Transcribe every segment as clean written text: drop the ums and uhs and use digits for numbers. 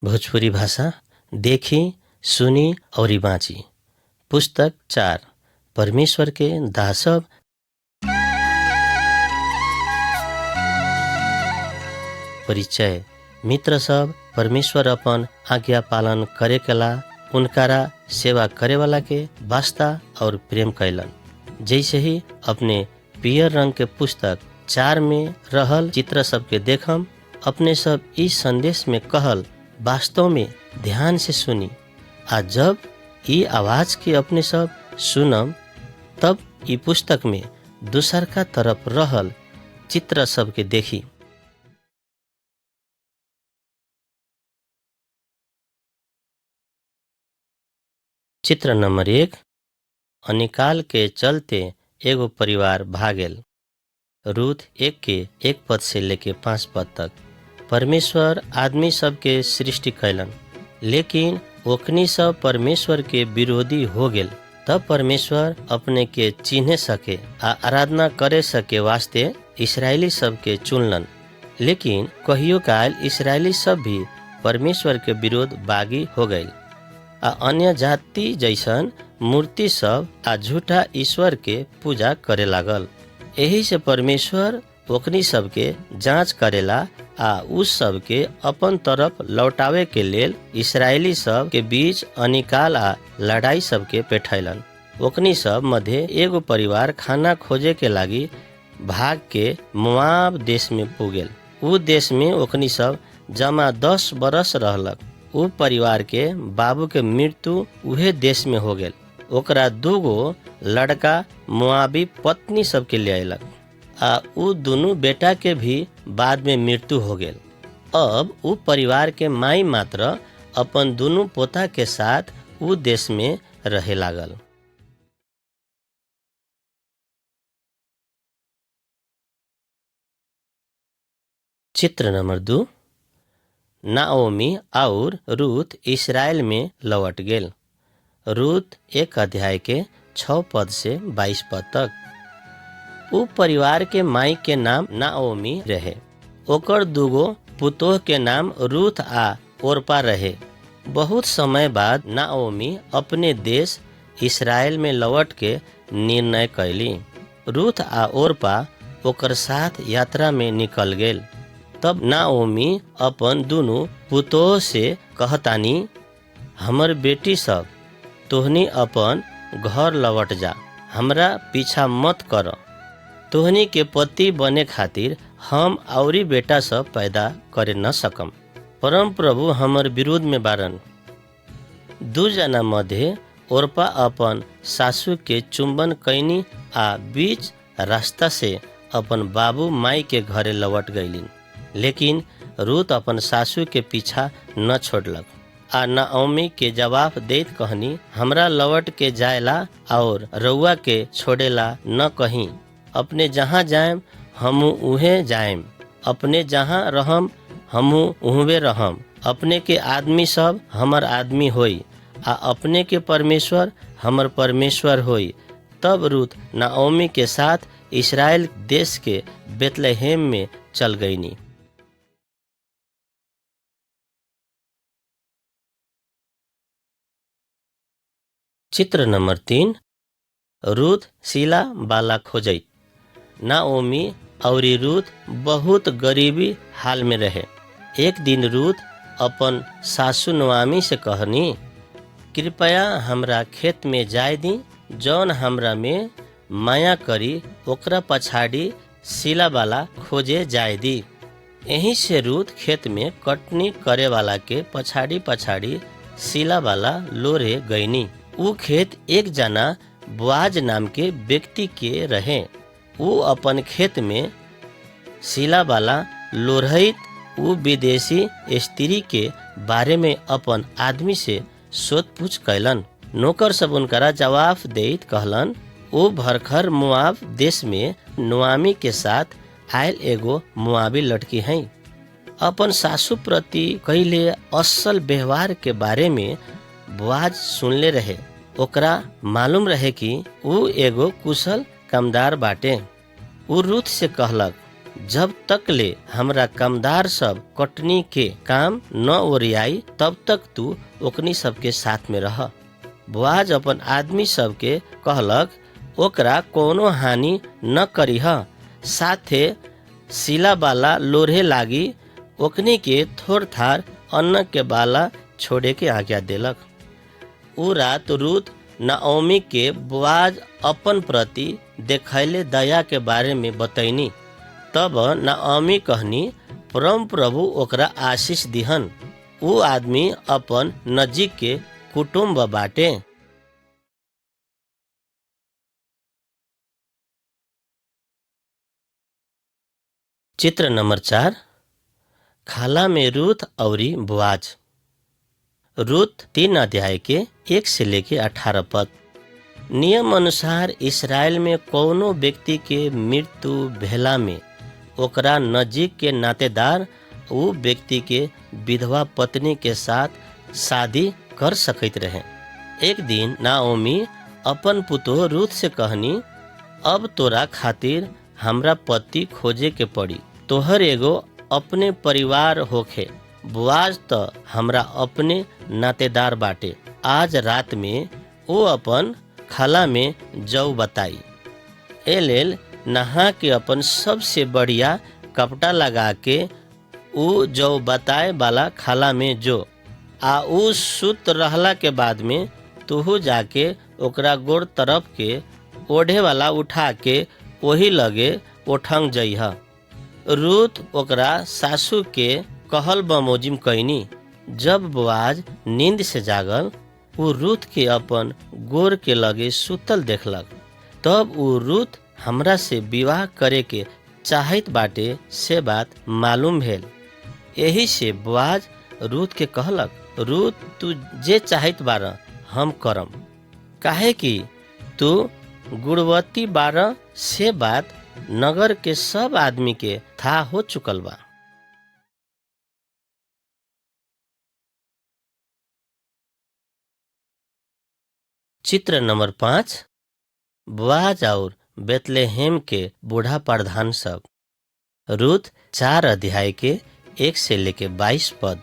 भोजपुरी भाषा देखी सुनी और बाँची। पुस्तक 4 परमेश्वर के दासब। परिचय। मित्र सब परमेश्वर अपन आज्ञा पालन करे केला उनकारा सेवा करे वाला के वास्ता और प्रेम कैलन। जैसे ही अपने पियर रंग के पुस्तक 4 में रहल चित्र सब के देखम, अपने सब इस संदेश में कहल वास्तव में ध्यान से सुनी। आ जब ई आवाज के अपने सब सुनम, तब ई पुस्तक में दूसर का तरफ रहल चित्र सब के देखी। चित्र नंबर 1। अनिकाल के चलते एगो परिवार भागेल। रूत 1 के 1 पद से लेके 5 पद तक। परमेश्वर आदमी सब के सृष्टि कैलन, लेकिन ओखनी सब परमेश्वर के विरोधी हो गेल। तब परमेश्वर अपने के चिन्हे सके आ आराधना करे सके वास्ते इस्राएली सब के चुनलन। लेकिन कहियो काल इस्राएली सब भी परमेश्वर के विरोध बागी हो गए आ अन्य जाति जैसन मूर्ति सब आ झूठा ईश्वर के पूजा करे लागल। यही से परमेश्वर ओकनी सब के जांच करेला आ उस सब के अपन तरफ लौटावे के लेल इस्राएली सब के बीच अनिकाल आ लड़ाई सब के बैठैलन। ओकनी सब मध्य एगो परिवार खाना खोजे के लागी भाग के मोआब देश में पुगेल। उ देश में ओकनी सब जमा 10 बरस रहलक। उ परिवार के बाबू के मृत्यु उहे देश में हो गेल। ओकरा 2 गो लड़का मोआबी पत्नी सब के ले अयलक आ उ दोनों बेटा के भी बाद में मृत्यु हो गेल। अब उ परिवार के माई मात्र अपन दोनों पोता के साथ उ देश में रहे लागल। चित्र नंबर 2। नाओमी और रूत इस्राएल में लौट गेल। रूत 1 अध्याय के 6 पद से 22 पद तक। उ परिवार के माई के नाम नाओमी रहे। ओकर 2 गो पुतोह के नाम रूथ आ ओरपा रहे। बहुत समय बाद नाओमी अपने देश इस्राएल में लौट के निर्णय कैली। रूथ आ ओरपा ओकर साथ यात्रा में निकल गेल। तब नाओमी अपन दोनों पुतोह से कहतानी, हमर बेटी सब तोहनी अपन घर लौट जा, हमरा पीछा मत कर। तोहनी के पति बने खातिर हम औरी बेटा सब पैदा करे न सकम। परम प्रभु हमर विरोध में बारन। 2 जना मध्य ओरपा अपन सासू के चुंबन कैनी आ बीच रास्ता से अपन बाबू माई के घरे लौट गईलिन। लेकिन रूत अपन सासू के पीछा न छोड़लक आ नाओमी के जवाब देत कहनी, हमरा लौट के जाएला और रउआ के छोड़ेला न कहीं। अपने जहाँ जाएम हमू उहे जाएम, अपने जहाँ रहम हमू उहवे रहम। अपने के आदमी सब हमर आदमी होई आ अपने के परमेश्वर हमर परमेश्वर होई। तब रूत नाओमी के साथ इस्राएल देश के बेतलहेम में चल गईनी। चित्र नंबर 3। रूत सीला बाला खोजई। नाओमी और रूत बहुत गरीबी हाल में रहे। एक दिन रूत अपन सासू नोआमी से कहनी, कृपया हमरा खेत में जाय दी, जौन हमरा में माया करी ओकरा पछाड़ी सीला बाला खोजे जाय दी। यहीं से रूत खेत में कटनी करे वाला के पछाड़ी पछाड़ी सीला बाला लोरे गईनी। उ खेत एक जना बोआज नाम के व्यक्ति के रहे। उ अपन खेत में सीला बाला लोरहित उ विदेशी स्त्री के बारे में अपन आदमी से सोच पूछ कैलन। नौकर सब उनकरा जवाब देत कहलन, ओ भरखर मोआब देश में नोआमी के साथ आयल एगो मोआबी लड़की है। अपन सासू प्रति कैले असल व्यवहार के बारे में बोआज सुनले रहे। ओकरा मालूम रहे कि उ एगो कुशल कामदार बाटे। उ रूत से कहलक, जब तक ले हमरा कामदार सब कटनी के काम न ओरियाई तब तक तू ओकनी सबके साथ में रह। बोआज अपन आदमी सबके कहलक ओकरा कोनो हानि न करीह, साथे सिला बाला लोढ़े लागी ओकनी के थोड़ थार अन्न के बाला छोड़े के आज्ञा देलक। उ रात रूत नाओमी के बोआज अपन प्रति देखैले दया के बारे में बतैनी। तब नाओमी कहनी, परम प्रभु ओकरा आशीष दिहन, उ आदमी अपन नजीक के कुटुम्ब बाटे। चित्र नंबर 4, खाला में रूत औरी बोआज। रूत 3 अध्याय के 1 से लेके 18 पद। नियम अनुसार इस्राएल में कोनो व्यक्ति के मृत्यु भेला में ओकरा नजीक के नातेदार उ व्यक्ति के विधवा पत्नी के साथ शादी कर सकते रहे। एक दिन नाओमी अपन पुतोह रूत से कहनी, अब तोरा खातिर हमरा पति खोजे के पड़ी, तोहर एगो अपने परिवार होखे। बोआज तो हमरा अपने नातेदार बाटे। आज रात में वो अपन खाला में जौ बताई। ए लेल नहा के अपन सबसे बढ़िया कपड़ा लगा के उ जौ बताए वाला खाला में जो आ उ सुत रहला के बाद में तुहू जाके ओकरा गोड़ तरफ के ओढ़े वाला उठा के वही लगे ओठंग जइह। रूत ओकरा सासू के कहल बमोजिम कैनी। जब बोआज नींद से जागल, उ रूत के अपन गोर के लगे सुतल देखलक। तब उ रूत हमरा से विवाह करे के चाहत बाटे से बात मालूम भेल। यही से बोआज रूत के कहलक, रूत तू जे चाहत बारा हम करम, काहे कि तू गुणवती बारा से बात नगर के सब आदमी के था हो चुकल बा। चित्र नंबर 5, बोआज और बेतलेहेम के बूढ़ा प्रधान सब। रूत 4 अध्याय के 1 से लेके 22 पद।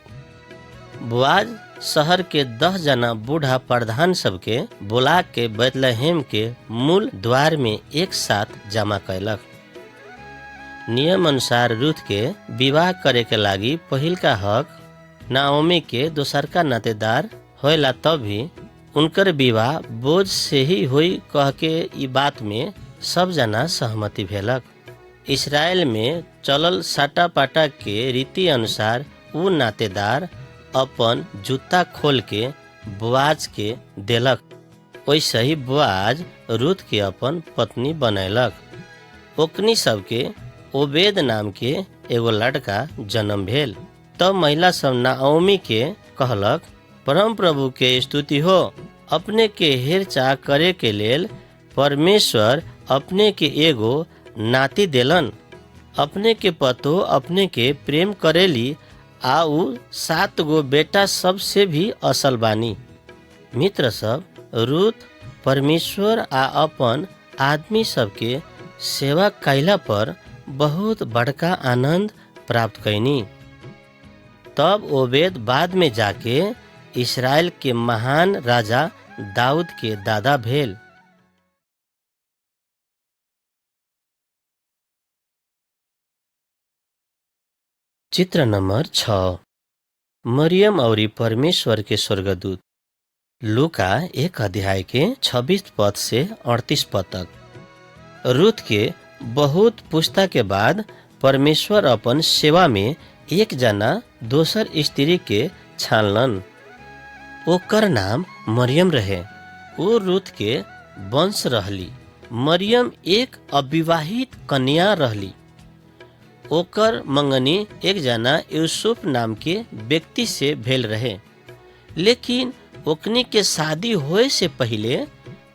बोआज शहर के 10 जना बूढ़ा प्रधान सबके बुला के बेतलेहेम के मूल द्वार में एक साथ जमा कैलक। नियम अनुसार रूत के विवाह करे के लागी पहिल का हक नाओमी के दोसरका नातेदार होएला, तब भी उनकर विवाह बोझ से ही हुई कह के ई बात में सब जना सहमति भेलक। इस्राएल में चलल साटा पाटा के रीति अनुसार उ नातेदार अपन जूता खोल के बोआज के देलक। वैसे ही बोआज रूत के अपन पत्नी बनैलक। ओकनी सबके ओबेद नाम के एगो लड़का जन्म भेल। तब महिला सब नाओमी के कहलक, परम प्रभु के स्तुति हो, अपने के हेरचाह करे के लेल परमेश्वर अपने के एगो नाती देलन। अपने के पतो अपने के प्रेम करेली आ उ 7 गो बेटा सब से भी असल बानी। मित्र सब, रूत परमेश्वर आ अपन आदमी सबके सेवा कैला पर बहुत बड़का आनंद प्राप्त कैनी। तब ओबेद बाद में जाके इस्राएल के महान राजा दाऊद के दादा भेल। चित्र नंबर 6, मरियम और परमेश्वर के स्वर्गदूत। लूका 1 अध्याय के 26 पद से 38 पद तक। रूत के बहुत पूछता के बाद परमेश्वर अपन सेवा में एक जना दोसर स्त्री के छानलन। ओकर नाम मरियम रहे। वो रूत के वंश रहली। मरियम एक अविवाहित कन्या रहली। ओकर मंगनी एक जना यूसुफ नाम के व्यक्ति से भेल रहे। लेकिन ओकनी के शादी होए से पहले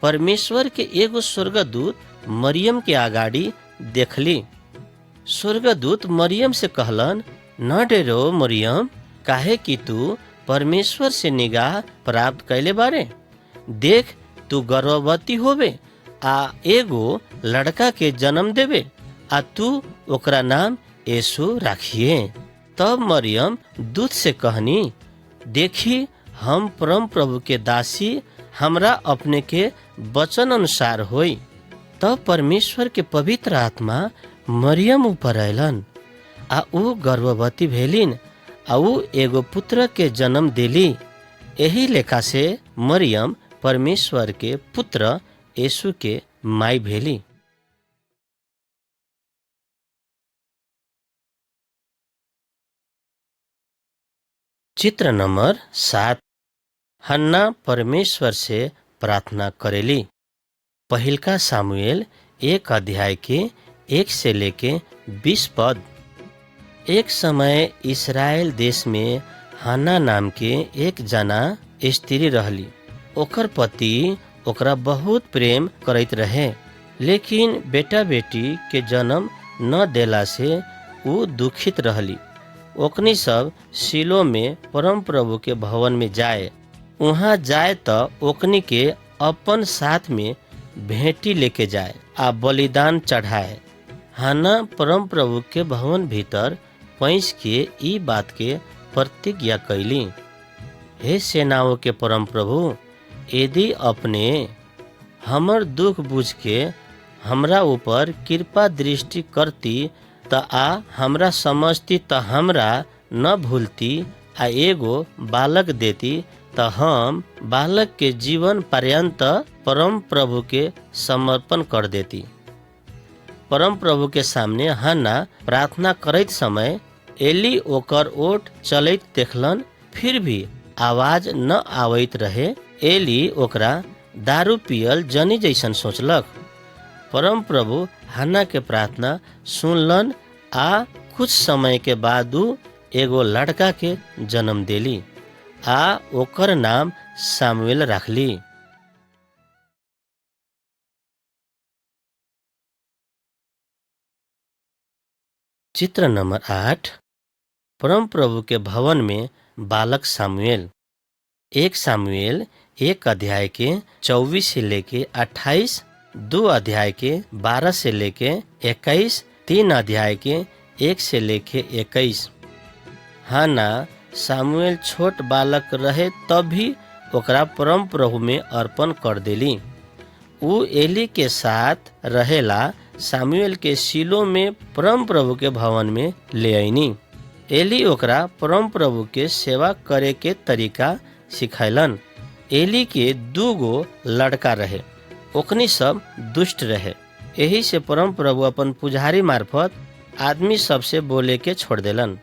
परमेश्वर के एगो स्वर्गदूत मरियम के आगाड़ी देखली। स्वर्गदूत मरियम से कहलन, न डरो मरियम, काहे कि तू परमेश्वर से निगाह प्राप्त कैले बारे। देख, तू गर्भवती होबे आ एगो लड़का के जन्म देबे, आ तू ओकरा नाम यीशु राखिए। तब मरियम दूत से कहनी, देखी हम परम प्रभु के दासी, हमरा अपने के वचन अनुसार होई। तब परमेश्वर के पवित्र आत्मा मरियम ऊपर अयलन, आ ऊ गर्भवती भेलिन, आ ऊ एगो पुत्र के जन्म देली। एही लेखा से मरियम परमेश्वर के पुत्र यीशु के माई भेली। चित्र नंबर 7। हन्ना परमेश्वर से प्रार्थना करेली। पहिलका सामुएल 1 अध्याय के 1 से लेके 20 पद। एक समय इस्राएल देश में हन्ना नाम के एक जना स्त्री रहली। ओकर पति ओकरा बहुत प्रेम करैत रहे, लेकिन बेटा बेटी के जन्म न देला से ऊ दुखित रहली। ओकनी सब शिलो में परम प्रभु के भवन में जाए। वहाँ जाए तो ओकनी के अपन साथ में भेंटी लेके जाए आ बलिदान चढ़ाए। हन्ना परम प्रभु के भवन भीतर पैंस के ई बात के प्रतिज्ञा कैली, हे सेनाओं के परम प्रभु, यदि अपने हमर दुख बुझ के हमरा ऊपर कृपा दृष्टि करती त आ हमरा समझती त हमरा न भूलती, आ एगो बालक देती त हम बालक के जीवन पर्यंत परम प्रभु के समर्पण कर देती। परम प्रभु के सामने हन्ना प्रार्थना करैत समय एली ओकर ओठ चलैत देखलन, फिर भी आवाज न आवैत रहे। एली ओकरा दारू पियल जनी जैसन सोचलक। परम प्रभु हन्ना के प्रार्थना सुनलन, आ कुछ समय के बाद ऊ एगो लड़का के जन्म देली, आ ओकर नाम सामुएल रखली। चित्र नंबर 8। परम प्रभु के भवन में बालक सामुएल। 1 सामुएल 1 अध्याय के 24 से लेके 28, 2 अध्याय के 12 से लेके 21, 3 अध्याय के 1 से लेके 21। हन्ना सामुएल छोट बालक रहे तब भी ओकरा परम प्रभु में अर्पण कर देली। ऊ एली के साथ रहेला सामुएल के शिलो में परम प्रभु के भवन में ले आईनी। एली ओकरा परम प्रभु के सेवा करे के तरीका सिखैलन। एली के 2 गो लड़का रहे, ओकनी सब दुष्ट रहे। यही से परम प्रभु अपन पुजारी मार्फत आदमी सबसे बोले के छोड़ देलन।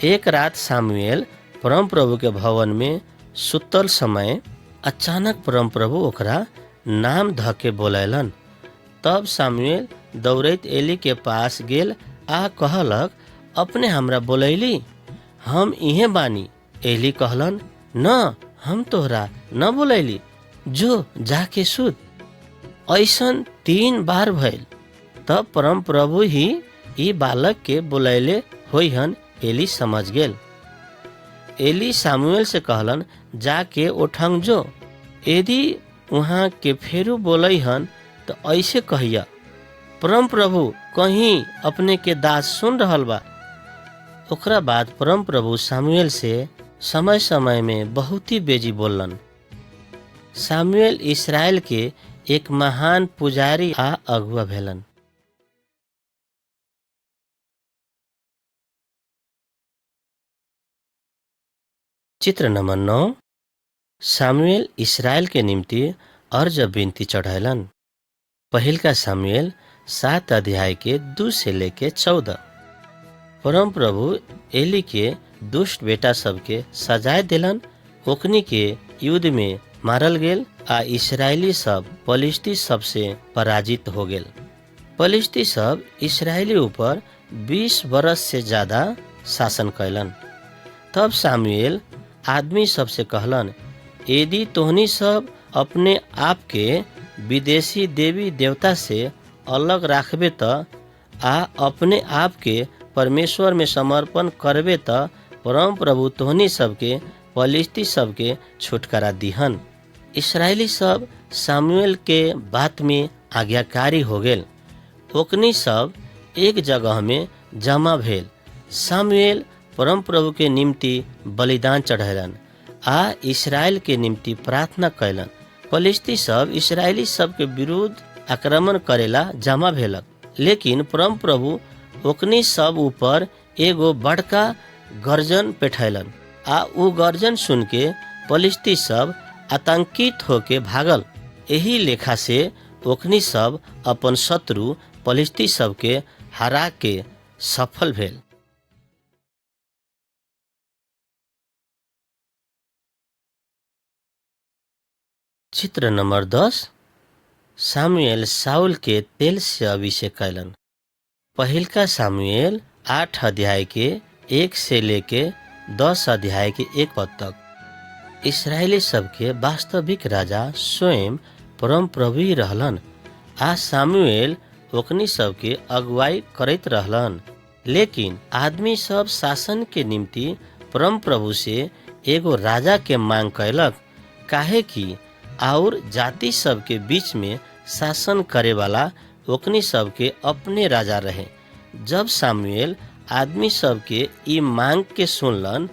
एक रात सामुएल परम प्रभु के भवन में सुतल समय अचानक परम प्रभु ओकरा नाम धके बोलैलन। तब सामुएल दौड़ैत एली के पास गेल आ कहलक, अपने हमरा बोलैली, हम इहे बानी। एली कहलन, न, हम तोहरा न बोलैली, जो जाके सुत। ऐसन 3 बार भइल। तब परम प्रभु ही ई बालक के बोलैले होइहन, एली समझ गेल। एली सामुएल से कहलन, जाके ओठंग जो। यदि वहाँ के फेरू बोलैहन तो ऐसे कहिया, परम प्रभु कहीं अपने के दास सुन रहल बा। ओकरा बाद परम प्रभु सामुएल से समय समय में बहुत ही बेजी बोलन। सामुएल इस्राएल के एक महान पुजारी आ अगुआ भेलन। चित्र नंबर 9। सामुएल इस्राएल के निम्ति अर्ज विनती चढ़ैलन। पहिलका सामुएल 7 अध्याय के 2 से लेके 14। परम प्रभु एली के दुष्ट बेटा सबके सजाए दिलन। ओकनी के युद्ध में मारल गेल, आ इस्राएली सब पलिश्ती सबसे पराजित हो गेल। पलिश्ती सब इस्राएली ऊपर 20 बरस से ज्यादा शासन कैलन। तब सामुएल आदमी सबसे कहलन, यदि तोहनी सब अपने आप के विदेशी देवी देवता से अलग राखबे त आ अपने आप के परमेश्वर में समर्पण करबे त परम प्रभु तोहनी सबके पलिश्ती सबके छुटकारा दिहन। इस्राएली सब सामुएल के बात में आज्ञाकारी हो गेल। ओकनी सब एक जगह में जमा भेल। सामुएल परम प्रभु के निम्ति बलिदान चढ़ेलन आ इसराइल के निम्ति प्रार्थना कैलन। फलिस्ती सब इसराइली सब के विरुद्ध आक्रमण करेला जमा भेलक, लेकिन परम प्रभु ओकनी सब ऊपर एगो बड़का गर्जन पेठैलन आ उ गर्जन सुन के फलिस्ती सब आतंकित होके भागल। एही लेखा से ओकनी सब अपन शत्रु फलिस्ती सब के हरा के सफल भेल। चित्र नंबर 10। सामुएल साउल के तेल से अभिषेक कैलन। पहिलका सामुएल 8 अध्याय के 1 से लेके 10 अध्याय के 1 पद तक। इसराइली सबके वास्तविक राजा स्वयं परम प्रभु ही रहलन आ सामुएल ओकनी सबके अगुवाई करैत रहलन। लेकिन आदमी सब शासन के निम्ति परम प्रभु से एगो राजा के मांग कैलक, काहे कि और जाति सब के बीच में शासन करे वाला ओकनी सब के अपने राजा रहे। जब सामुएल आदमी सब के ई मांग के सुनलन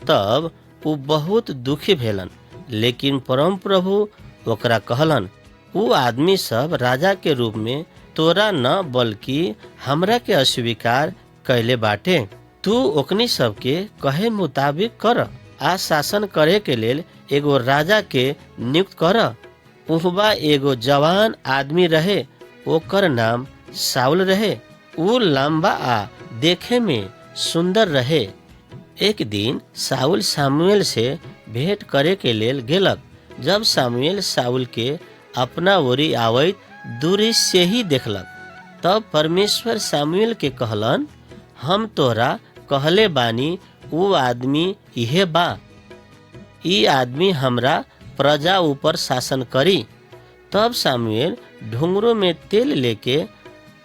तब उ बहुत दुखी भेलन। लेकिन परम प्रभु ओकरा कहलन, उ आदमी सब राजा के रूप में तोरा न बल्कि हमरा के अस्वीकार कैले बाटे। तू ओकनी सब के कहे मुताबिक कर आ शासन करे के लेल एगो राजा के नियुक्त कर। उहबा एगो जवान आदमी रहे, ओकर नाम साउल रहे। उ लंबा आ देखे में सुंदर रहे। एक दिन साउल सामुएल से भेंट करे के लेल गेलक। जब सामुएल साउल के अपना ओरी आवैत दूरी से ही देखलक, तब परमेश्वर सामुएल के कहलन, हम तोरा कहले बानी उ आदमी इहे बा। ई आदमी हमरा प्रजा ऊपर शासन करी। तब सामुएल ढुंगरू में तेल लेके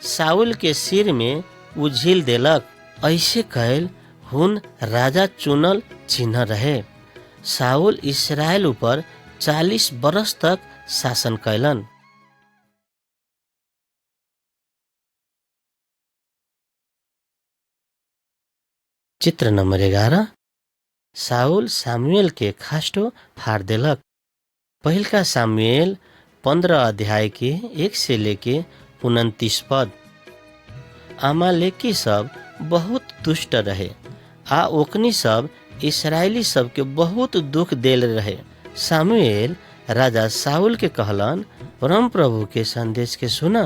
साउल के सिर में उझिल देलक। ऐसे कैल हुन राजा चुनल चिन्ह रहे। साउल इसराइल ऊपर 40 बरस तक शासन कैलन। चित्र नंबर 11। साउल सामुएल के खास्टो फाड़ देलक। पहिलका सामुएल 15 अध्याय के 1 से लेके 29 पद। अमालेकी सब बहुत दुष्ट रहे आ ओकनी सब इसराइली सब के बहुत दुख देल रहे। सामुएल राजा साउल के कहलन, परम प्रभु के संदेश के सुना,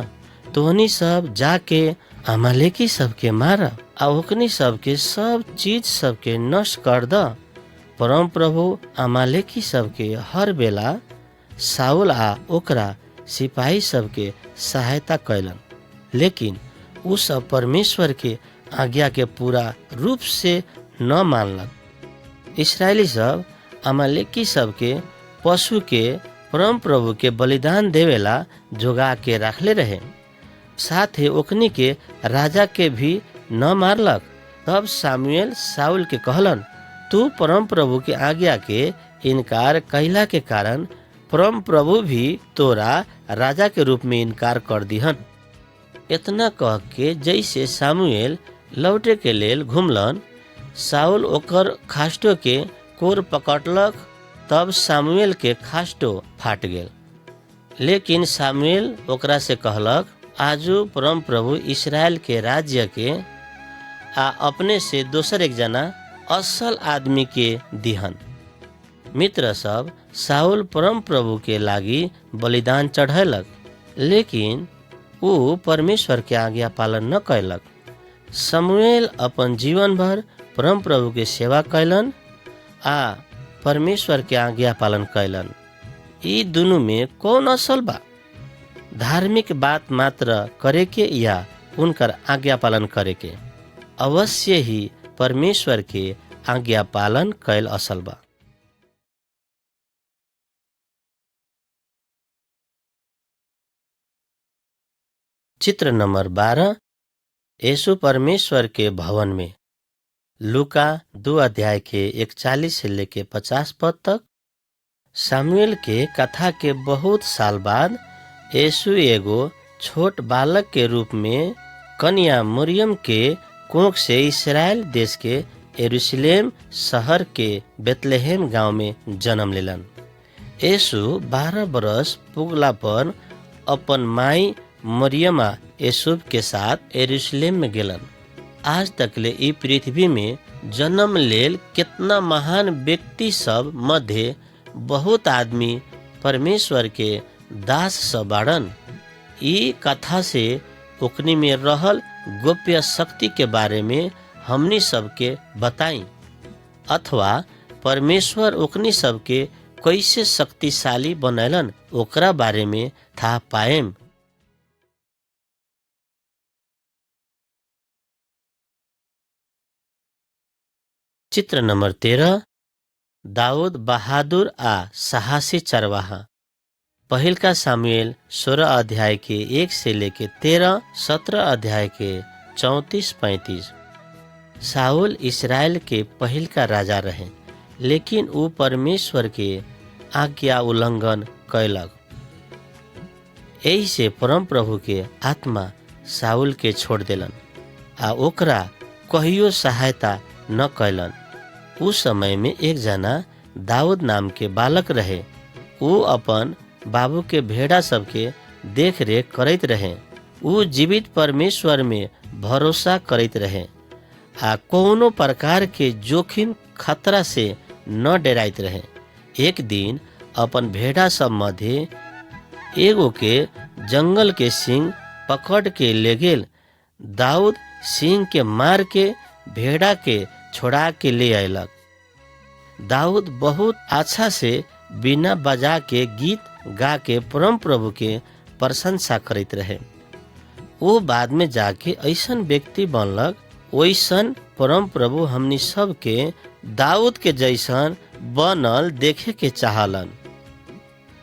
तोहनी सब जाके अमालेकी सब के मार आ ओकनी सब के सब चीज सब के नष्ट कर द। परम प्रभु अमालेकी सब के हर बेला साउल आ ओकरा सिपाही सब के सहायता कैलन, लेकिन उ सब परमेश्वर के आज्ञा के पूरा रूप से न मानलक। इसराइली सब अमालेकी सब के पशु के परम प्रभु के बलिदान देवेला जोगा के रखले रहे, साथ ही ओकनी के राजा के भी न मारलक। तब सामुएल साउल के कहलन, तू परम प्रभु के आज्ञा के इनकार कैला के कारण परम प्रभु भी तोरा राजा के रूप में इनकार कर दिहन। इतना कह के जैसे सामुएल लौटे के लेल घुमलन, साउल ओकर खास्टो के कोर पकड़लक। तब सामुएल के खास्टो फाट गेल। लेकिन सामुएल ओकरा से कहलक, आजू परम प्रभु इसराइल के राज्य के आ अपने से दोसर एक जना असल आदमी के दिहन। मित्र सब साउल परम प्रभु के लागी बलिदान चढ़ैलक, लेकिन उ परमेश्वर के आज्ञा पालन न कैलक। सामुएल अपन जीवन भर परम प्रभु के सेवा कैलन आ परमेश्वर के आज्ञा पालन कैलन। ई दुनु में कौन असल बा? धार्मिक बात मात्र करे के या उनकर आज्ञा पालन करे के? अवश्य ही परमेश्वर के आज्ञा पालन कैल असल बा। चित्र नंबर 12। यीशु परमेश्वर के भवन में। लूका 2 अध्याय के 41 से लेके 50 पद तक। सामुएल के कथा के बहुत साल बाद यीशु एगो छोट बालक के रूप में कन्या मरियम के कोख से इसराइल देश के यरूशलेम शहर के बेतलेहम गांव में जन्म लेलन। यीशु 12 बरस पुगला पर अपन माई मरियमा यूसुफ के साथ यरूशलेम में गेलन। आज तक ले ई पृथ्वी में जन्म लेल कितना महान व्यक्ति सब मध्य बहुत आदमी परमेश्वर के दास सब बाड़न। ई कथा से ओकनी में रहल गोप्य शक्ति के बारे में हमनी सबके बताई, अथवा परमेश्वर ओकनी सबके कैसे शक्तिशाली बनैलन ओकरा बारे में था पाएम। चित्र नंबर 13, दाऊद बहादुर आ साहसी चरवाहा। पहिल का सामुएल 16 अध्याय के 1 से लेके 13, 17 अध्याय के 34-35। शाऊल इसराइल के पहिल का राजा रहे, लेकिन वो परमेश्वर के आज्ञा उल्लंघन कैलक। यही से परम प्रभु के आत्मा शाऊल के छोड़ देलन आ ओकरा कहियो सहायता न कैलन। उस समय में एक जना दाऊद नाम के बालक रहे। वो अपन बाबू के भेड़ा सबके देख रेख करैत रहे। वो जीवित परमेश्वर में भरोसा करैत रहे आ कोनो प्रकार के जोखिम खतरा से न डराइत रहे। एक दिन अपन भेड़ा सब मध्य एगो के जंगल के सिंह पकड़ के ले गेल। दाऊद सिंह के मार के भेड़ा के छोड़ा के ले अयलक। दाऊद बहुत अच्छा से बिना बजा के गीत गा के परम प्रभु के प्रशंसा करते रहे। वो बाद में जाके ऐसन व्यक्ति बनलक, वैसन परम प्रभु हमनी सब के दाऊद के जैसन बनल देखे के चाहलन।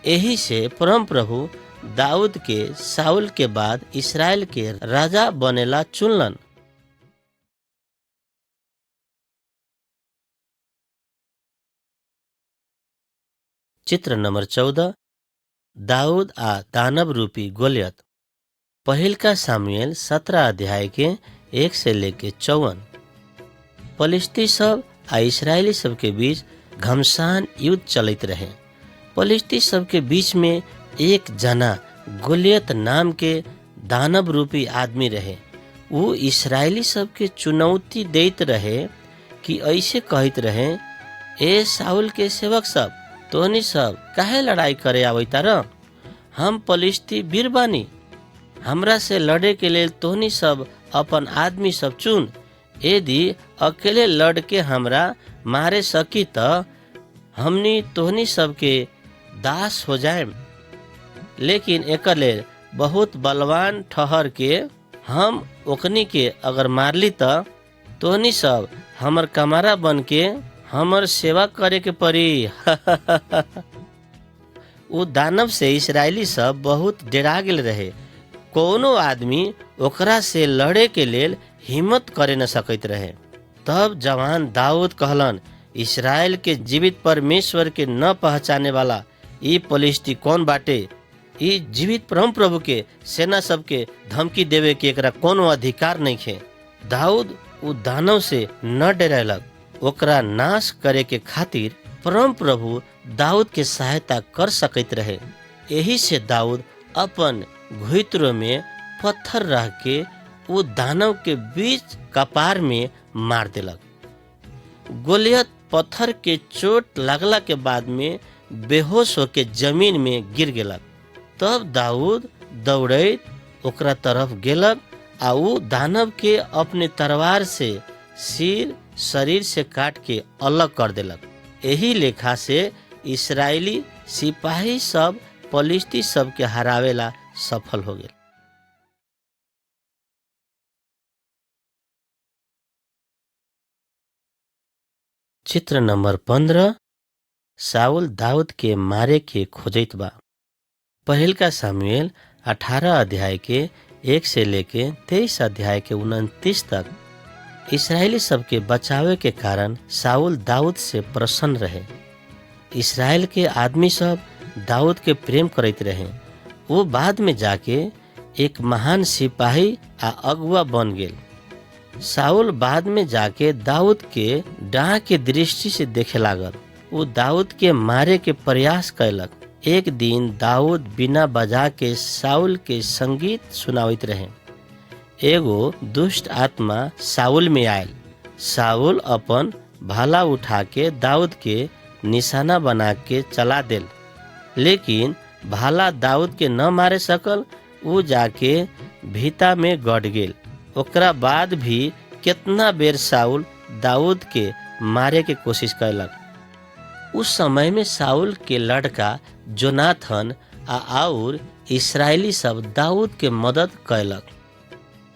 यही से परम प्रभु दाऊद के शाऊल के बाद इसराइल के राजा बनेला चुनलन। चित्र नंबर 14, दाऊद आ दानव रूपी गोलियत। पहिल का सामुएल 17 अध्याय के 1 से लेके 54। फलिस्ती सब आ इसराइली सब के बीच घमसान युद्ध चलत रहे। फलिस्ती सब के बीच में एक जना गोलियत नाम के दानव रूपी आदमी रहे। वो इसराइली सब के चुनौती देत रहे कि ऐसे कहत रहे, ए शाऊल के सेवक सब, तोहनी सब काहे लड़ाई करे आवैता र? हम फलिस्ती वीर बानी, हमरा से लड़े के लिए तोहनी सब अपन आदमी सब चुन। यदि अकेले लड़ के हमरा मारे सकी त हमनी तोहनी सब के दास हो जाएम, लेकिन एकर ले बहुत बलवान ठहर के हम ओकनी के अगर मारली त तोहनी सब हमर कमारा बन के हमर सेवा करे के पड़ी। वो दानव से इसराइली सब बहुत डरा गेल रहे। कोनो आदमी ओकरा से लड़े के लेल हिम्मत करे न सकैत रहे। तब जवान दाऊद कहलन, इसराइल के जीवित परमेश्वर के न पहचाने वाला ई फलिस्ती कौन बाटे? ई जीवित परम प्रभु के सेना सब के धमकी देवे के एकरा कोनो अधिकार नहीं है। दाऊद उ दानव से न डरैलक। ओकरा नाश करे के खातिर परम प्रभु दाऊद के सहायता कर सकैत रहे। यही से दाऊद अपन घुइत्रो में पत्थर रख के वो दानव के बीच कपार में मार देलक। गोलियत पत्थर के चोट लगला के बाद में बेहोश होके जमीन में गिर गेलक। तब दाऊद दौड़ैत ओकरा तरफ गेलक आ उ दानव के अपने तलवार से सिर शरीर से काट के अलग कर देलक। यही लेखा से इसराइली सिपाही सब फलिस्ती सब के हरावेला सफल हो गए। चित्र नंबर 15, शाऊल दाऊद के मारे के खोजत बा। पहिल का सामुएल 18 अध्याय के 1 से लेके 23 अध्याय के 29 तक इसराइली सबके बचावे के कारण शाऊल दाऊद से प्रसन्न रहे। इसराइल के आदमी सब दाऊद के प्रेम करते रहे। वो बाद में जाके एक महान सिपाही आ अगुआ बन गेल। शाऊल बाद में जाके दाऊद के डाह के दृष्टि से देखे लागल। वो दाऊद के मारे के प्रयास कैलक। एक दिन दाऊद बिना बजा के शाऊल के संगीत सुनावित रहे। एगो दुष्ट आत्मा शाऊल में आयल। शाऊल अपन भाला उठा के दाऊद के निशाना बना के चला देल, लेकिन भाला दाऊद के न मारे सकल। वो जाके भीता में गड़ गेल। ओकरा बाद भी कितना बेर शाऊल दाऊद के मारे के कोशिश कैलक। उस समय में शाऊल के लड़का जोनाथन और इस्राएली सब दाऊद के मदद कैलक।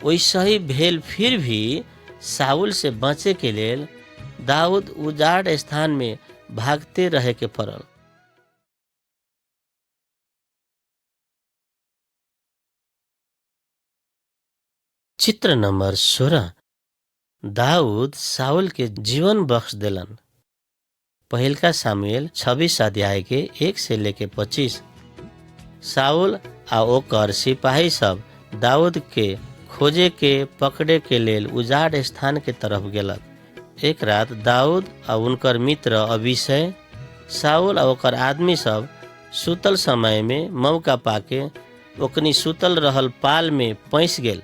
वैसा ही भेल, फिर भी शाऊल से बचे के लेल दाऊद उजाड़ स्थान में भागते रहे के पड़ल। चित्र नंबर 16। दाऊद शाऊल के जीवन बख्श देलन। पहिलका सामुएल 26 अध्याय के 1 से लेके 25। शाऊल आ ओकर सिपाही सब दाऊद के खोजे के पकड़े के लेल उजाड़ स्थान के तरफ गेलक। एक रात दाऊद आ उनकर मित्र अभिषय, शाऊल आ ओकर आदमी सब सुतल समय में मौका पाके ओकनी सुतल रहल पाल में पैस गेल।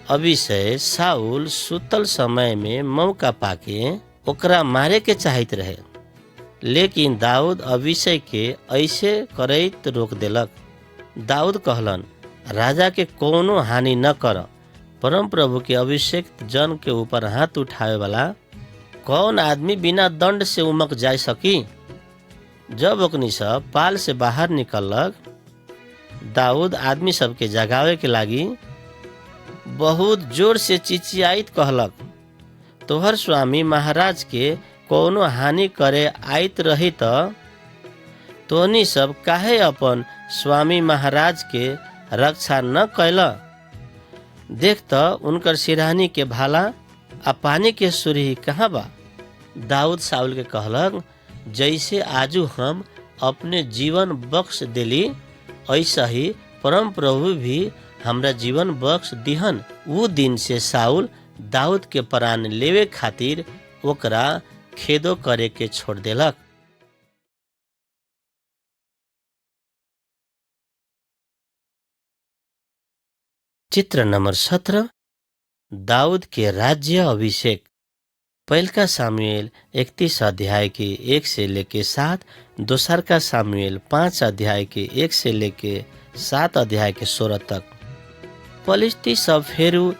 अभिषय शाऊल सुतल समय में मौका पाके ओकरा मारे के चाहत रहे, लेकिन दाऊद अभिषय के ऐसे करैत रोक देलक। दाऊद कहलन, राजा के कोनो हानि न कर। परम प्रभु के अभिषेक जन के ऊपर हाथ उठावे वाला कौन आदमी बिना दंड से उमक जा सकी। जब ओकनी सब पाल से बाहर निकलक, दाऊद आदमी सबके जगावे के लागी बहुत जोर से चिचियाइत कहलक, तोहर स्वामी महाराज के कोनो हानि करे आइत रही त तोहनी सब काहे अपन स्वामी महाराज के रक्षा न कैला। देख त उनकर सिरहानी के भाला आ पानी के सुरही कहाँ बा। दाऊद शाऊल के कहलक, जैसे आजू हम अपने जीवन बख्श देली, ऐसा ही परम प्रभु भी हमरा जीवन बख्श दिहन। वो दिन से शाऊल दाऊद के प्राण लेवे खातिर ओकरा खेदो करे के छोड़ देलक। चित्र नंबर 17। दाऊद के राज्य अभिषेक। पहिलका सामुएल 31 अध्याय के 1 से लेके 7, दोसर का सामुएल 5 अध्याय के 1 से लेके 7 अध्याय के 16 तक। फलिस्ती सब फेरू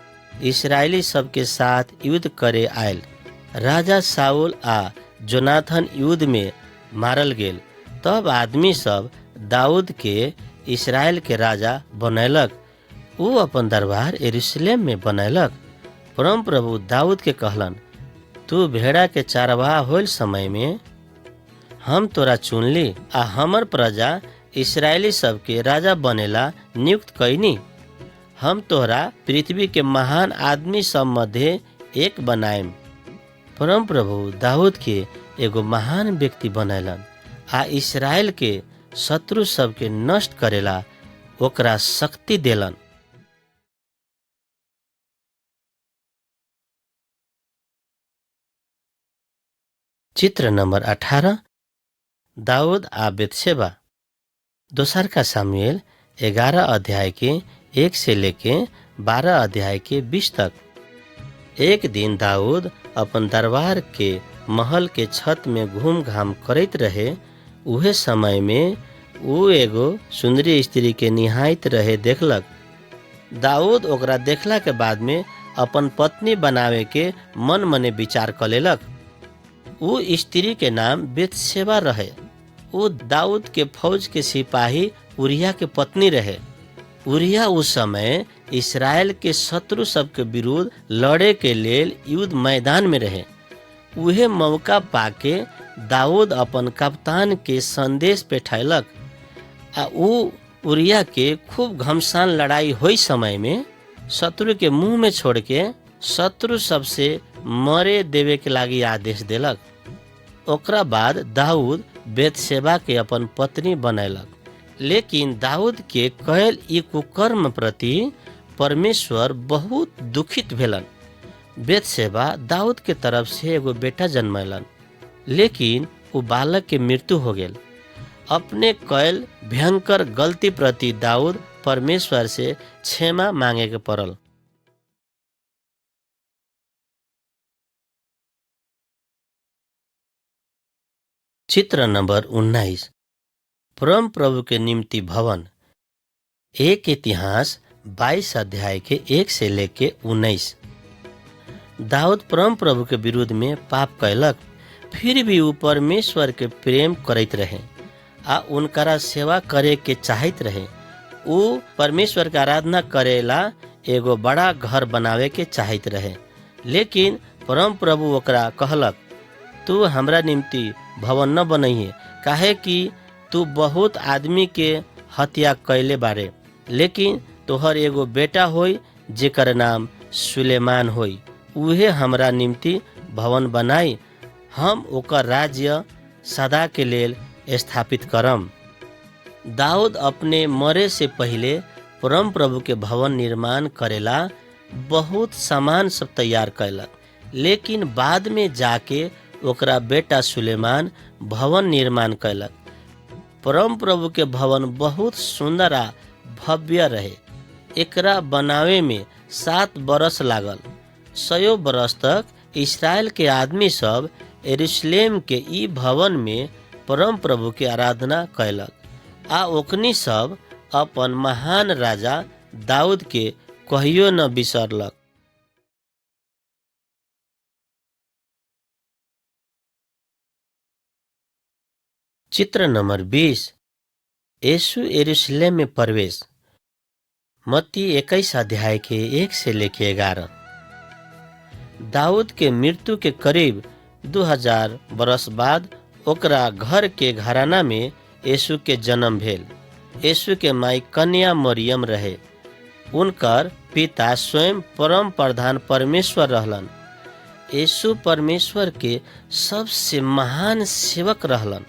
इस्राएली सब के साथ युद्ध करे आयल। राजा शाऊल आ जोनाथन युद्ध में मारल गेल। तब आदमी सब दाऊद के इस्राएल के राजा बनैलक। वो अपन दरबार यरूशलेम में बनैलक। परम प्रभु दाऊद के कहलन, तू भेड़ा के चारवाहा होल समय में हम तोरा चुनली आ हमर प्रजा इस्राएली सब के राजा बनेला नियुक्त कैनी। हम तोहरा पृथ्वी के महान आदमी सब मध्य एक बनाएम। परम प्रभु दाऊद के एगो महान व्यक्ति बनैलन आ इस्राएल के शत्रु सब के नष्ट करेला ओकरा शक्ति देलन। चित्र नंबर 18। दाऊद आ बेतशेबा। दोसर का सामुएल 11 अध्याय के 1 से लेके 12 अध्याय के 20 तक। एक दिन दाऊद अपन दरबार के महल के छत में घूम घाम करैत रहे। उहे समय में वो एगो सुंदरी स्त्री के निहायत रहे देखलक। दाऊद ओकरा देखला के बाद में अपन पत्नी बनावे के मन मने विचार कर लेलक। वो स्त्री के नाम बेतशेबा रहे। वो दाऊद के फौज के सिपाही उरिया के पत्नी रहे। उरिया उस समय इस्राएल के शत्रु सब के विरुद्ध लड़े के लेल युद्ध मैदान में रहे। उहे मौका पाके दाऊद अपन कप्तान के संदेश पेठैलक आ उ उरिया के खूब घमसान लड़ाई होई समय में शत्रु के मुंह में छोड़ के शत्रु सबसे मरे देवे के लागी आदेश देलक। ओकरा बाद दाऊद बेतशेबा के अपन पत्नी बनैलक। लेकिन दाऊद के कैल ई कुकर्म प्रति परमेश्वर बहुत दुखित भेलन। बेतशेबा दाऊद के तरफ से एगो बेटा जन्मैलन, लेकिन वो बालक के मृत्यु हो गेल। अपने कैल भयंकर गलती प्रति दाऊद परमेश्वर से क्षमा मांगे के पड़ल। चित्र नंबर 19, परम प्रभु के निम्ति भवन। एक इतिहास 22 अध्याय के 1 से लेके 19। दाऊद परम प्रभु के विरुद्ध में पाप कैलक, फिर भी वो परमेश्वर के प्रेम करते रहे आ उनकरा सेवा करे के चाहत रहे। वो परमेश्वर के आराधना करेला एगो बड़ा घर बनावे के चाहत रहे, लेकिन परम प्रभु ओकरा कहलक, तू हमरा निम्ति भवन न बनइहे, काहे कि तू बहुत आदमी के हत्या कैले बारे, लेकिन तोहर एगो बेटा होई जेकर नाम सुलेमान होई। उहे हमरा निम्ति भवन बनाई, हम ओकर राज्य सदा के लेल स्थापित करम। दाऊद अपने मरे से पहले परम प्रभु के भवन निर्माण करेला बहुत सामान सब तैयार कैलक, लेकिन बाद में जाके ओकरा बेटा सुलेमान भवन निर्माण कैलक। परम प्रभु के भवन बहुत सुंदर आ भव्य रहे। एकरा बनावे में 7 बरस लागल। 100 बरस तक इस्राएल के आदमी सब यरूशलेम के ई भवन में परम प्रभु के आराधना कैलक आ ओकनी सब अपन महान राजा दाऊद के कहियो न बिसरलक। चित्र नंबर 20, यीशु यरूशलेम में प्रवेश। मत्ती 21 अध्याय के 1 से लेके 11। दाऊद के मृत्यु के करीब 2000 बरस बाद ओकरा घर के घराना में यीशु के जन्म भेल। यीशु के माई कन्या मरियम रहे। उनकर पिता स्वयं परम प्रधान परमेश्वर रहलन। यीशु परमेश्वर के सबसे महान सेवक रहलन।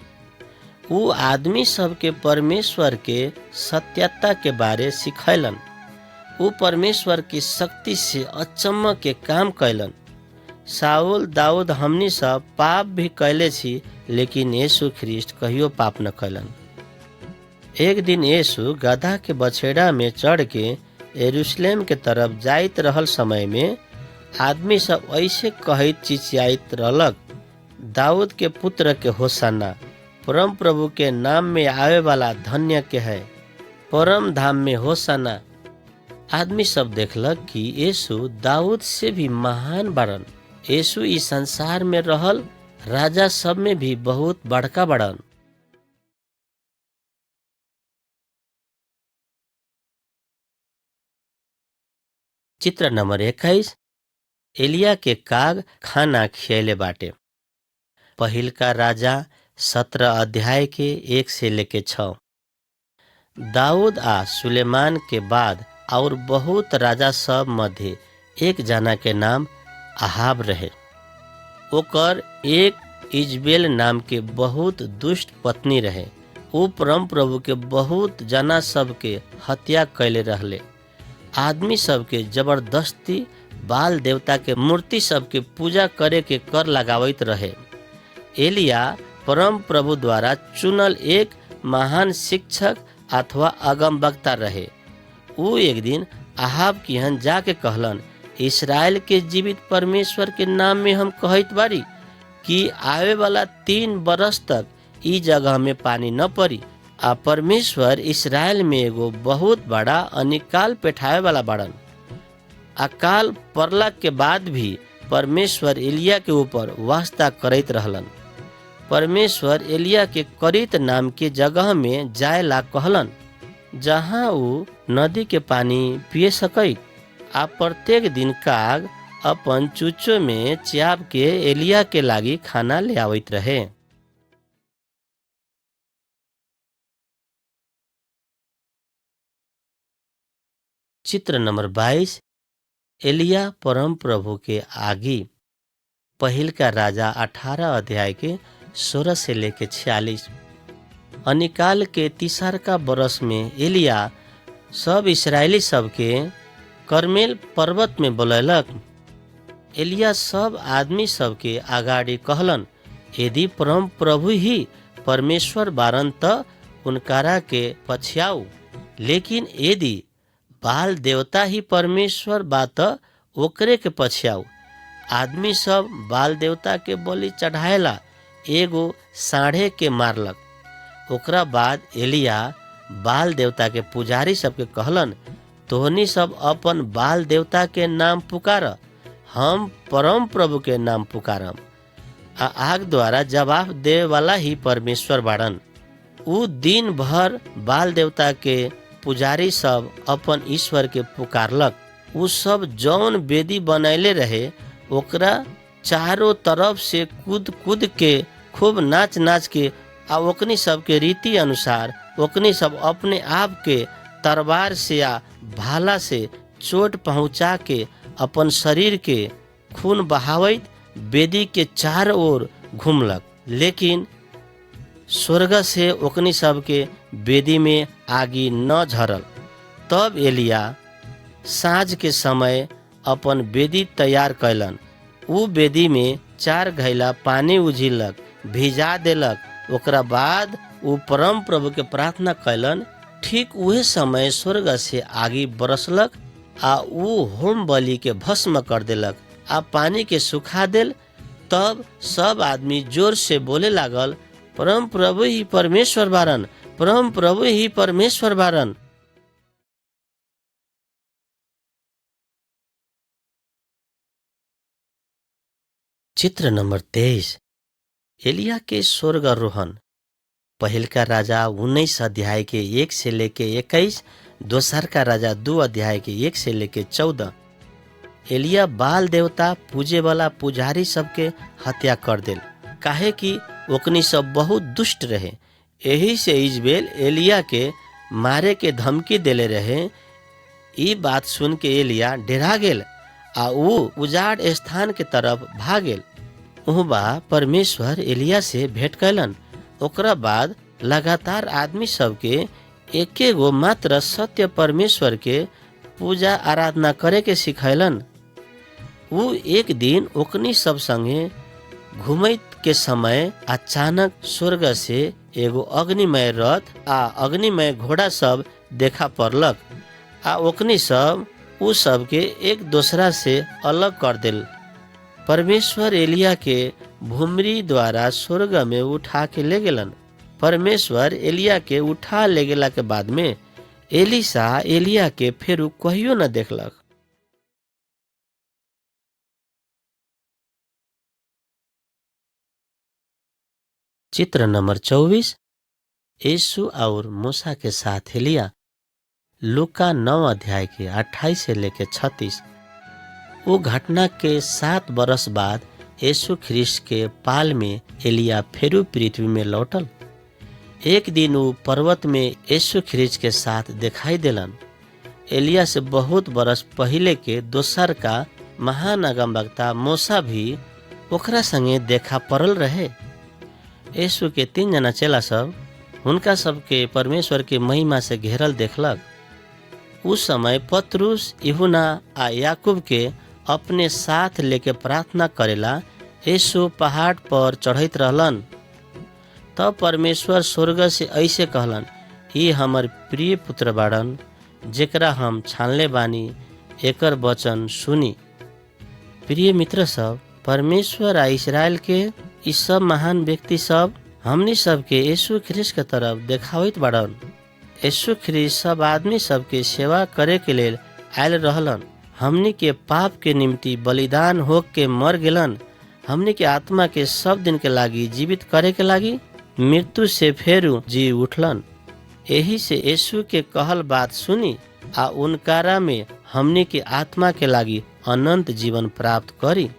ऊ आदमी सबके परमेश्वर के सत्यता के बारे सिखैलन। ऊ परमेश्वर की शक्ति से अचम्म के काम कैलन। साउल दाऊद हमनी सब पाप भी कैले छी, लेकिन यीशु ख्रिस्ट कहियो पाप न कैलन। एक दिन यीशु गधा के बछेड़ा में चढ़ के यरूशलेम के तरफ जाइत रहल समय में आदमी सब ऐसे कहत चिचियाइत रहलक, दाऊद के पुत्र के होशाना, परम प्रभु के नाम में आवे वाला धन्य के है, परम धाम में होशाना। आदमी सब देखलक कि यीशु दाऊद से भी महान बड़न। यीशु इस संसार में रहल राजा सब में भी बहुत बड़का बड़न। चित्र नंबर 21, एलिया के काग खाना खियले बाटे। पहिलका राजा 17 अध्याय के 1 से लेके 6। दाऊद आ सुलेमान के बाद और बहुत राजा सब मध्य एक जना के नाम अहाब रहे। ओकर एक इजबेल नाम के बहुत दुष्ट पत्नी रहे। वो परम प्रभु के बहुत जना सब के हत्या कैले रहले। आदमी सब के जबरदस्ती बाल देवता के मूर्ति सब के पूजा करे के कर लगावत रहे। एलिया परम प्रभु द्वारा चुनल एक महान शिक्षक अथवा अगमवक्ता रहे। वो एक दिन अहाब की यहाँ जाके कहलन, इस्राएल के जीवित परमेश्वर के नाम में हम कहत बारी कि आवे वाला 3 बरस तक ई जगह में पानी न पड़ी। आ परमेश्वर इस्राएल में एगो बहुत बड़ा अनिकाल पेठावे वाला बाड़न। अकाल पड़ला के बाद भी परमेश्वर एलिया के ऊपर वास्ता करत रहलन। परमेश्वर एलिया के करीत नाम के जगह में जाए ला कहलन, जहाँ वो नदी के पानी पिए सकई। आ प्रत्येक दिन काग अपन चूचो में चाप के एलिया के लागी खाना ले आवत रहे। चित्र नंबर 22, एलिया परम प्रभु के आगी। पहिल का राजा 18 अध्याय के 16 से लेके 46। अनिकाल के तीसरका बरस में एलिया सब इसराइली सबके करमेल पर्वत में बोलैलक। एलिया सब आदमी सबके आगाड़ी कहलन, यदि परम प्रभु ही परमेश्वर बारन त उनकारा के पछियाऊ, लेकिन यदि बाल देवता ही परमेश्वर बा त ओकरे के पछियाऊ। आदमी सब बाल देवता के बलि चढ़ाएला एगो साढ़े के मारलक। ओकरा बाद एलिया बाल देवता के पुजारी सबके कहलन, तोहनी सब अपन बाल देवता के नाम पुकार, हम परम प्रभु के नाम पुकारम। आग द्वारा जवाब दे वाला ही परमेश्वर बाड़न। उ दिन भर बाल देवता के पुजारी सब अपन ईश्वर के पुकारलक। उ सब जौन वेदी बनैले रहे ओकरा चारों तरफ से कूद कूद के खूब नाच नाच के ओकनी सब के रीति अनुसार ओकनी सब अपने आप के तलवार से या भाला से चोट पहुंचा के अपन शरीर के खून बहावत वेदी के चार ओर घूमलक। लेकिन स्वर्ग से ओकनी सब के वेदी में आगी न झरल। तब एलिया साँझ के समय अपन वेदी तैयार कैलन। उ वेदी में 4 घैला पानी उझिलक, भिजा देलक। ओकरा बाद उ परम प्रभु के प्रार्थना कैलन। ठीक उहे समय स्वर्ग से आगी बरसलक आ उ होम बलि के भस्म कर देलक आ पानी के सुखा देल। तब सब आदमी जोर से बोले लागल, परम प्रभु ही परमेश्वर बारन, परम प्रभु ही परमेश्वर बारन। चित्र नंबर 23। एलिया के स्वर्गारोहण। पहल का राजा 19 अध्याय के 1 से लेके 21, दोसर का राजा 2 अध्याय के 1 से लेके 14। एलिया बाल देवता पूजे वाला पुजारी सबके हत्या कर देल, काहे कि ओकनी सब बहुत दुष्ट रहे। यही से इजबेल एलिया के मारे के धमकी देले रहे। ई बात सुन के एलिया डेरा गेल आ उ उजाड़ स्थान के तरफ भागेल। उहबा परमेश्वर एलिया से भेंट कैलन। ओकरा बाद लगातार आदमी सबके एके गो मात्र सत्य परमेश्वर के पूजा आराधना करे के सिखैलन। उ एक दिन ओकनी सब संगे घूमत के समय अचानक स्वर्ग से एगो अग्निमय रथ आ अग्निमय घोड़ा सब देखा पड़लक आ ओकनी सब उ सबके एक दूसरा से अलग कर देल। परमेश्वर एलिया के भूमरी द्वारा स्वर्ग में उठा के ले गेलन। परमेश्वर एलिया के उठा ले गेला के बाद में एलिसा एलिया के फेरू कहियो न देखलक। चित्र नंबर 24। यीशु और मूसा के साथ एलिया। लूका 9 अध्याय के 28 से लेके 36। वो घटना के 7 बरस बाद यीशु ख्रिस्ट के पाल में एलिया फेरू पृथ्वी में लौटल। एक दिन वो पर्वत में यीशु ख्रिस्ट के साथ दिखाई देलन। एलिया से बहुत बरस पहले के दोसर का महान अगमवक्ता मूसा भी ओकरा संगे देखा पड़ल रहे। यीशु के 3 जना चेला सब उनका सबके परमेश्वर के महिमा से घेरल देखलक। उस समय पतरुस, यूहन्ना आ याकूब के अपने साथ लेके प्रार्थना करेला यीशु पहाड़ पर चढ़त रहलन। तब परमेश्वर स्वर्ग से ऐसे कहलन, ये हमर प्रिय पुत्र बाड़न, जेकरा हम छानले बानी, एकर वचन सुनी। प्रिय मित्र सब, परमेश्वर आ इस्राएल के इस सब महान व्यक्ति सब हमनी सबके यीशु ख्रिस्ट के तरफ देखावित बाड़न। यीशु ख्रिस्ट सब आदमी सबके सेवा करे के लेल आयल रहलन। हमनी के पाप के निमित्त बलिदान हो के मर गेलन। हमनी के आत्मा के सब दिन के लागी जीवित करे के लागी मृत्यु से फेरू जी उठलन। यही से यीशु के कहल बात सुनी आ उनकारा में हमनी के आत्मा के लागी अनंत जीवन प्राप्त करी।